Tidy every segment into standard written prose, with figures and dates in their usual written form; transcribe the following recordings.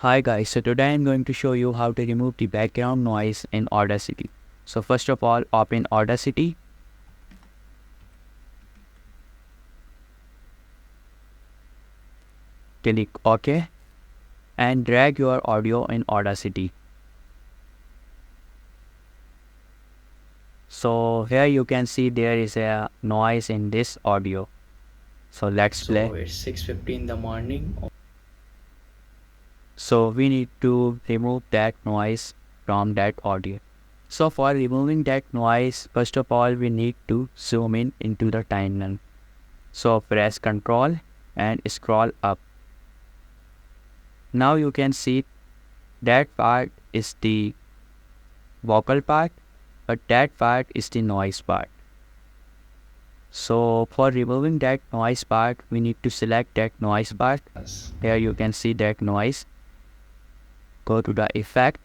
Hi guys, so today I'm going to show you how to remove the background noise in Audacity. So first of all, open Audacity. Click OK and drag your audio in Audacity. So here you can see there is a noise in this audio. So let's play. So it's 6:50 in the morning. So we need to remove that noise from that audio. So for removing that noise, first of all we need to zoom in into the timeline. So press Ctrl and scroll up. Now you can see that part is the vocal part, but that part is the noise part. So for removing that noise part, we need to select that noise part. Yes. Here you can see that noise. Go to the effect,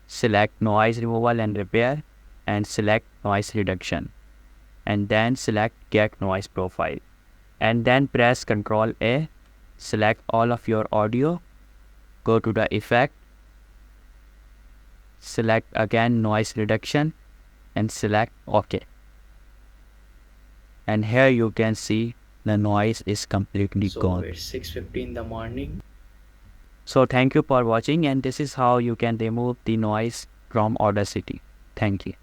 select noise removal and repair, and select noise reduction, and then select get noise profile, and then press Ctrl A, select all of your audio, go to the effect, select again noise reduction, and select OK. And here you can see the noise is completely So gone. it's 6:50 in the morning. So thank you for watching, and this is how you can remove the noise from Audacity. Thank you.